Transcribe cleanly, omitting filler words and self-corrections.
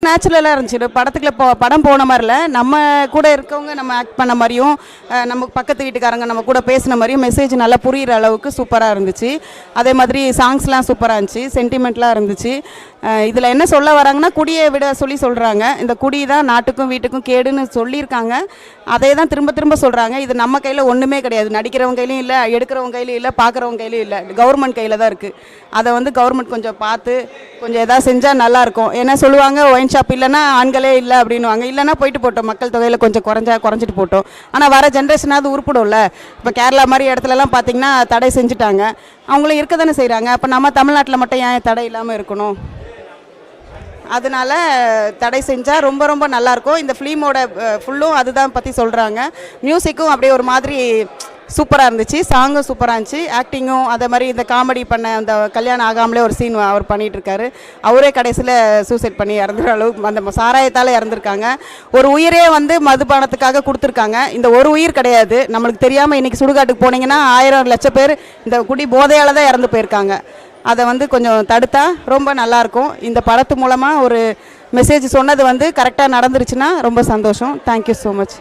நேச்சுரலாக இருந்துச்சு. படத்துக்குள்ள படம் போன மாதிரில நம்ம கூட இருக்கவங்க நம்ம ஆக்ட் பண்ண மாதிரியும், நம்ம பக்கத்து வீட்டுக்காரங்க நம்ம கூட பேசின மாதிரியும் மெசேஜ் நல்லா புரிகிற அளவுக்கு சூப்பராக இருந்துச்சு. அதே மாதிரி சாங்ஸ்லாம் சூப்பராக இருந்துச்சு, சென்டிமெண்ட்லாம் இருந்துச்சு. இதில் என்ன சொல்ல வராங்கன்னா, குடியை விட சொல்கிறாங்க. இந்த குடி தான் நாட்டுக்கும் வீட்டுக்கும் கேடுன்னு சொல்லியிருக்காங்க. அதே தான் திரும்ப திரும்ப சொல்கிறாங்க. இது நம்ம கையில் ஒன்றுமே கிடையாது. நடிக்கிறவங்க கையிலையும் இல்லை, எடுக்கிறவங்க கையிலையும் இல்லை, பார்க்குறவங்க கையிலையும் இல்லை. கவர்மெண்ட் கையில் தான் இருக்குது. அதை வந்து கவர்மெண்ட் கொஞ்சம் பார்த்து கொஞ்சம் எதாவது செஞ்சால் நல்லாயிருக்கும். ஏன்னா சொல்லுவாங்க, ஒயின் ஷாப் இல்லைன்னா ஆண்களே இல்லை அப்படின்வாங்க. இல்லைன்னா போயிட்டு போட்டோம், மக்கள் தொகையில் கொஞ்சம் குறைஞ்சிட்டு போட்டோம். ஆனால் வர ஜென்ரேஷனாவது உருப்பிடும்ல. இப்போ கேரளா மாதிரி இடத்துலலாம் பார்த்திங்கன்னா தடை செஞ்சுட்டாங்க. அவங்களும் இருக்க தானே செய்கிறாங்க. அப்போ நம்ம தமிழ்நாட்டில் மட்டும் ஏன் தடை இல்லாமல் இருக்கணும்? அதனால தடை செஞ்சால் ரொம்ப ரொம்ப நல்லாயிருக்கும். இந்த ஃபிலிமோட ஃபுல்லும் அதுதான் பற்றி சொல்கிறாங்க. மியூசிக்கும் அப்படியே ஒரு மாதிரி சூப்பராக இருந்துச்சு. சாங்கும் சூப்பராக இருந்துச்சு. ஆக்டிங்கும் அதே மாதிரி இந்த காமெடி பண்ண அந்த கல்யாணம் ஆகாமலே ஒரு சீன் அவர் பண்ணிகிட்ருக்காரு. அவரே கடைசியில் சூசைட் பண்ணி இறந்துற அளவுக்கு அந்த சாராயத்தால் இறந்துருக்காங்க. ஒரு உயிரே வந்து மதுபானத்துக்காக கொடுத்துருக்காங்க. இந்த ஒரு உயிர் கிடையாது. நம்மளுக்கு தெரியாமல் இன்றைக்கி சுடுகாட்டுக்கு போனீங்கன்னா 1000 லட்சம் பேர் இந்த குடி போதையால் தான் இறந்து போயிருக்காங்க. அதை வந்து கொஞ்சம் தடுத்தா ரொம்ப நல்லாயிருக்கும். இந்த படத்து மூலமாக ஒரு மெசேஜ் சொன்னது வந்து கரெக்டாக நடந்துருச்சுன்னா ரொம்ப சந்தோஷம். Thank you so much.